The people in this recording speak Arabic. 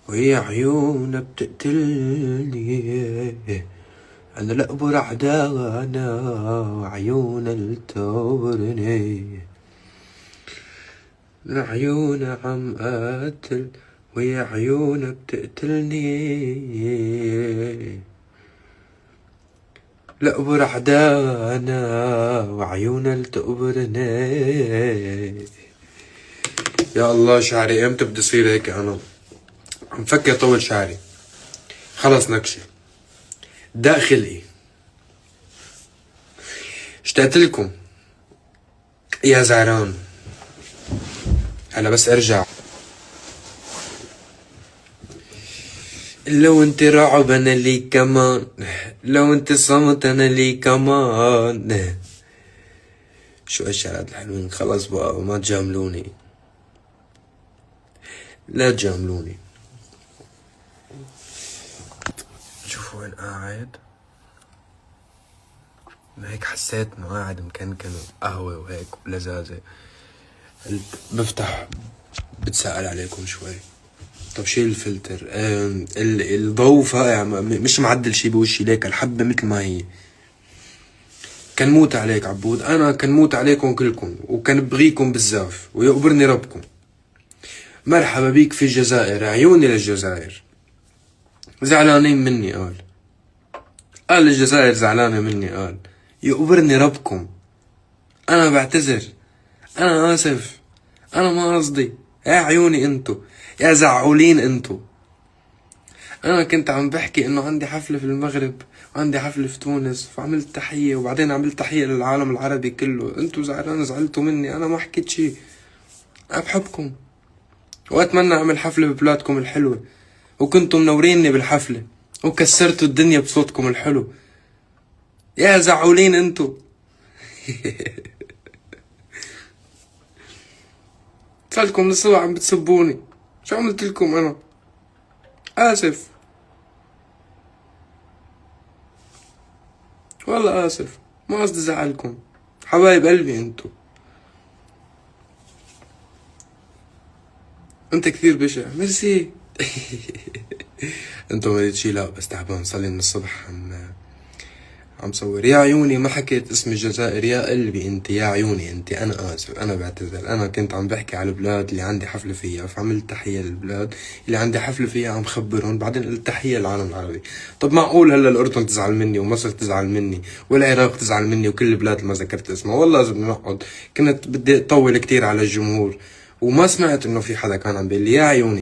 وهي عيونها بتقتلني، أنا الأقبر عدانا وعيونها التورني، عيونها عم قاتل وهي عيونها بتقتلني، الأقبر عدانا وعيونها التقبرني. يا الله شعري امتى بدي يصير هيك؟ أنا عم فكر طول شعري، خلص نكشة داء خلقي. اشتقت لكم يا زعران، هلا بس ارجع. لو انت رعب انا لي كمان، لو انت صمت انا لي كمان. شو هالشعرات الحلوين؟ خلص بقى ما تجاملوني، لا تجاملوني. شوفوا وين قاعد، ما هيك حسيت انه قاعد مكنكن قهوة وهيك ولزازة. قلت بفتح بتسأل عليكم شوي. طب شيل الفلتر، الضوء فاقع، مش معدل شي بوشي ليك، الحبة مثل ما هي. كان موت عليك عبود، انا كان موت عليكم كلكم، وكان بغيكم بزاف ويقبرني ربكم. مرحبا بيك في الجزائر، عيوني للجزائر. زعلانين مني قال الجزائر زعلانة مني، قال يقبرني ربكم. انا بعتذر، انا اسف، انا ما قصدي. يا عيوني انتو، يا زعولين انتو. انا كنت عم بحكي انه عندي حفلة في المغرب وعندي حفلة في تونس، فعملت تحية وبعدين عملت تحية للعالم العربي كله. انتو زعلتوا مني، انا ما حكيت شي. انا بحبكم واتمنى اعمل حفلة ببلادكم الحلوة، وكنتوا منوريني بالحفلة وكسرتوا الدنيا بصوتكم الحلو. يا زعولين انتو. صالكم لسوا عم بتسبوني، شو عملت لكم انا؟ اسف والله اسف، ما قصدي زعلكم، حبايب قلبي انتو. انت كثير بشع، ميرسي. انتو ما شي، لا بس تعبان، صلي من الصبح عم صور. يا عيوني ما حكيت اسم الجزائر، يا قلبي انت، يا عيوني انت. انا اسف، انا بعتذر. انا كنت عم بحكي على البلاد اللي عندي حفلة فيها، فعملت تحية للبلاد اللي عندي حفلة فيها، عم خبرهم، بعدين قلت تحية للعالم العربي. طب معقول هلا الأردن تزعل مني ومصر تزعل مني والعراق تزعل مني وكل البلاد اللي ما ذكرت اسمها؟ والله لازم نقعد. كنت بدي اطول كتير على الجمهور وما سمعت انه في حدا كان عم بيقول لي يا عيوني.